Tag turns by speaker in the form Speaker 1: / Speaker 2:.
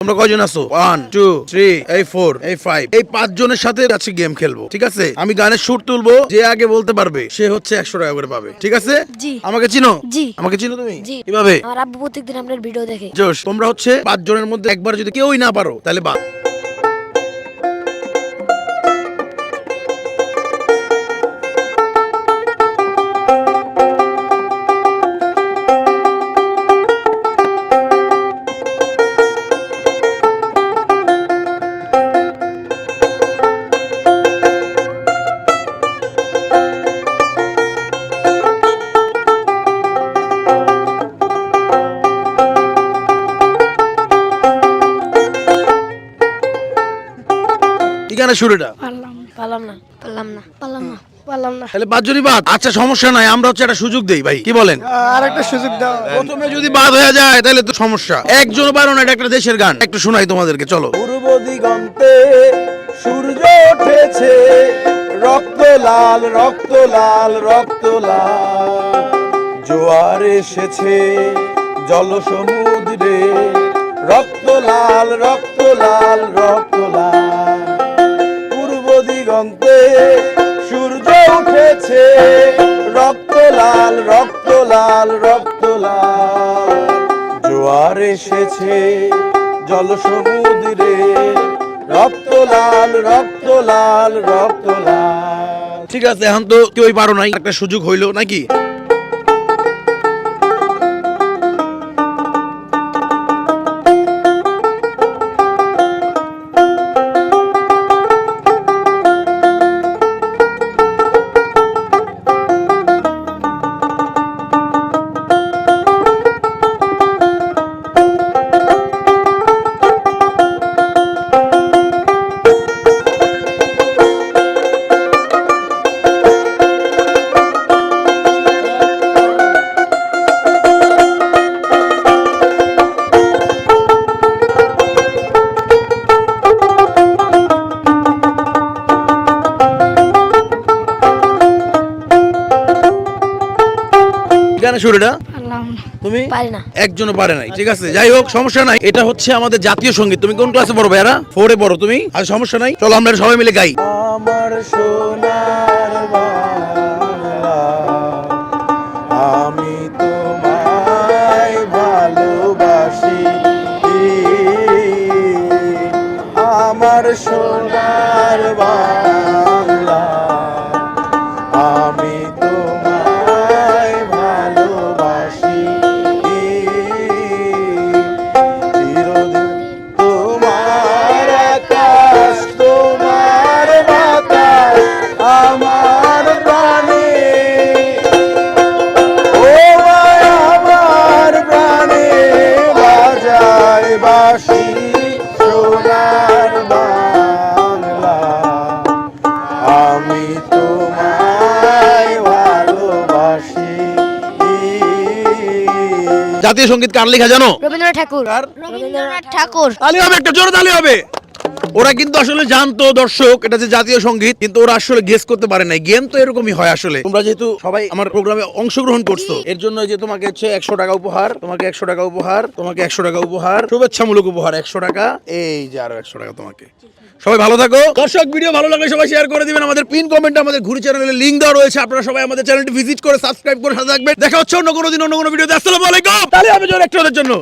Speaker 1: তোমরা কয়জন আছো? 1 2 3 এই 4 এই 5 এই 5 জনের সাথে আজকে গেম খেলবো, ঠিক আছে? আমি গানের সুর তুলবো, যে আগে বলতে পারবে সে হচ্ছে 100 টাকা করে পাবে, ঠিক আছে?
Speaker 2: জি।
Speaker 1: আমাকে চিনো?
Speaker 2: জি।
Speaker 1: আমাকে চিনো তুমি?
Speaker 2: জি।
Speaker 1: কিভাবে?
Speaker 2: আমার আব্বু প্রত্যেকদিন আপনার ভিডিও দেখে।
Speaker 1: জোশ। তোমরা হচ্ছে 5 জনের মধ্যে একবার যদি কেউই না পারো তাহলে বাদ। কি গানের সুর এটা?
Speaker 2: পারলাম না।
Speaker 1: তাহলে 5 জনই বাদ। আচ্ছা সমস্যা নাই, আমরা হচ্ছে একটা সুযোগ দেই ভাই, কি বলেন?
Speaker 3: আর একটা সুযোগ দাও।
Speaker 1: প্রথমে যদি বাদ হয়ে যায় তাহলে তো সমস্যা। একজনও পারো না, এটা একটা দেশের গান, একটু শোনাই তোমাদেরকে, চলো।
Speaker 3: পূর্ব দিগন্তে সূর্য উঠেছে, রক্ত লাল রক্ত লাল রক্ত লাল, জোয়ার এসেছে জল সমুদ্রে, রক্ত লাল রক্ত লাল রক্ত লাল। পূর্ব দিগন্তে সূর্য উঠেছে, রক্ত লাল রক্ত লাল রক্ত লাল, জোয়ার এসেছে জল সমুদ্রে, রক্ত লাল রক্ত লাল রক্ত লাল।
Speaker 1: ঠিক আছে, এখন তো কেউই পারো নাই, একটা সুযোগ হইলো নাকি? গানের সুর এটা? তুমি?
Speaker 2: পারি না।
Speaker 1: একজনও পারে নাই, ঠিক আছে, যাই হোক সমস্যা নাই। এটা হচ্ছে আমাদের জাতীয় সঙ্গীত। তুমি কোন ক্লাসে পড়ো ভাইয়ারা? 4 এ পড়ো তুমি? আর সমস্যা নাই, চলো আমরা সবাই মিলে গাই।
Speaker 3: আমার সোনার বাংলা, আমি তোমায় ভালোবাসি, আমার সোনার বাংলা, আমি তোমায় ভালোবাসি, চিরদিন তোমার আকাশ তোমার বাতাস আমার প্রাণে, ও মায় আমার প্রাণে বাজায় বাঁশি, সোনার বাংলা, আমি তোমায় ভালোবাসি।
Speaker 1: জাতীয় সঙ্গীত কার লেখা জানো?
Speaker 2: রবীন্দ্রনাথ ঠাকুর। রবীন্দ্রনাথ ঠাকুর।
Speaker 1: তালি হবে, একটা জোরে তালি হবে। ওরা কিন্তু আসলে জানতো দর্শক এটা যে জাতীয় সঙ্গীত, কিন্তু ওরা আসলে গেস করতে পারে নাই। গেম তো এরকমই হয় আসলে। তোমরা যেহেতু সবাই আমার প্রোগ্রামে অংশগ্রহণ করছো, এর জন্য যে তোমাকে হচ্ছে 100 টাকা উপহার, তোমাকে 100 টাকা উপহার, তোমাকে 100 টাকা উপহার, শুভেচ্ছামূলক উপহার 100 টাকা, এই যে আরো 100 টাকা তোমাকে। সবাই ভালো থাকো দর্শক। ভিডিও ভালো লাগলে সবাই শেয়ার করে দিবেন। আমাদের পিন কমেন্টে আমাদের ঘুরি চ্যানেলের লিংক দেওয়া রয়েছে, আপনারা সবাই আমাদের চ্যানেলটি ভিজিট করে সাবস্ক্রাইব করে সাথে থাকবেন। দেখা হচ্ছে অন্য কোনো দিন অন্য কোনো ভিডিওতে। আসসালামু আলাইকুম। তাহলে আমি জোরে একটা ওদের জন্য।